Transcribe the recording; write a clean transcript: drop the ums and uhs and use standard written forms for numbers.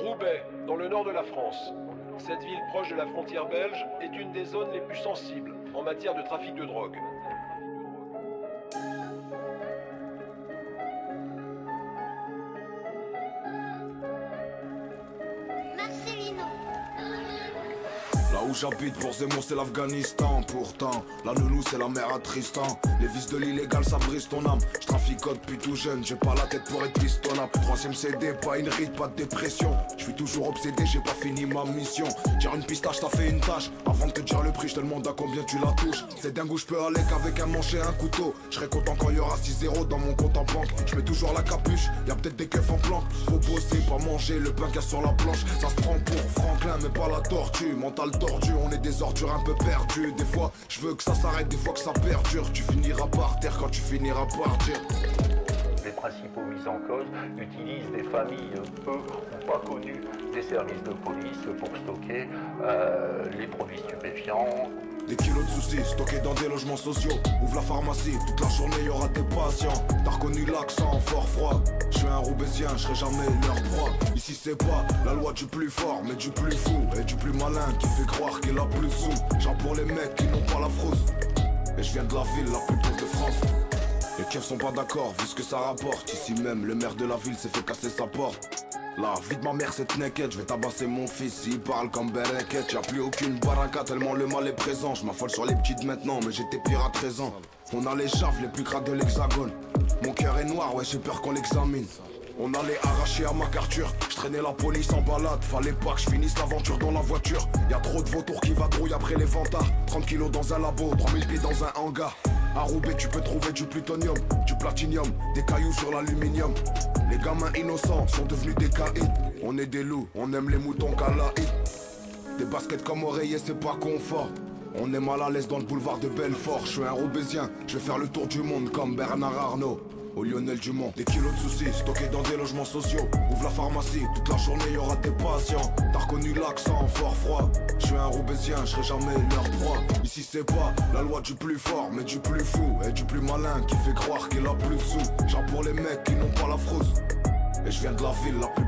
Roubaix, dans le nord de la France. Cette ville proche de la frontière belge est une des zones les plus sensibles en matière de trafic de drogue. Marcelino. Là où j'habite pour Zemmour c'est l'Afghanistan. Pourtant la nounou c'est la mère à Tristan. Les vices de l'illégal ça brise ton âme. Je traficote depuis tout jeune, j'ai pas la tête pour être pistonnable. Troisième CD, pas une ride, pas de dépression. Je suis toujours obsédé, j'ai pas fini ma mission. Tire une pistache, ça fait une tâche. Avant de te dire le prix, je te demande à combien tu la touches. C'est dingue où je peux aller qu'avec un manche et un couteau. Je serai content quand il y aura 6-0 dans mon compte en banque. Je mets toujours la capuche, y'a peut-être des keufs en planque. Faut bosser, pas manger le pain qu'il y a sur la planche. Ça se prend pour Franklin mais pas la tortue. Mental tordu, on est des ordures un peu perdus. Des fois je veux que ça s'arrête, des fois que ça perdure. Tu finiras par terre quand tu finiras par dire. Les principaux mis en cause utilisent des familles peu ou pas connues des services de police pour stocker les produits stupéfiants. Des kilos de soucis stockés dans des logements sociaux. Ouvre la pharmacie, toute la journée y'aura des patients. T'as reconnu l'accent fort froid. Je suis un Roubaisien, je serai jamais leur proie. Ici c'est pas la loi du plus fort, mais du plus fou et du plus malin qui fait croire qu'il a plus de sous. Genre pour les mecs qui n'ont pas la frousse. Et je viens de la ville la plus pauvre de France. Les keufs sont pas d'accord vu ce que ça rapporte. Ici même le maire de la ville s'est fait casser sa porte. La vie de ma mère c'est naked, je vais tabasser mon fils, il parle comme Bereket. Y'a plus aucune baraka tellement le mal est présent. Je m'affole sur les petites maintenant mais j'étais pire à 13 ans. On a les chaves les plus crades de l'hexagone. Mon cœur est noir, ouais j'ai peur qu'on l'examine. On allait arracher à ma carture, je traînais la police en balade. Fallait pas que je finisse l'aventure dans la voiture. Y'a trop de vautours qui vadrouillent après les vantards. 30 kilos dans un labo, 3000 pieds dans un hangar. À Roubaix tu peux trouver du plutonium, du platinium, des cailloux sur l'aluminium. Les gamins innocents sont devenus des caïds. On est des loups, on aime les moutons calaïdes. Des baskets comme oreiller c'est pas confort. On est mal à l'aise dans le boulevard de Belfort. Je suis un Roubaisien, je vais faire le tour du monde comme Bernard Arnault au Lionel Dumont. Des kilos de soucis stockés dans des logements sociaux. Ouvre la pharmacie, toute la journée y'aura des patients. T'as reconnu l'accent fort froid. Je suis un Roubaisien, je serai jamais leur proie. Ici c'est pas la loi du plus fort, mais du plus fou et du plus malin qui fait croire qu'il a plus de sous. Genre pour les mecs qui n'ont pas la frousse. Et je viens de la ville la plus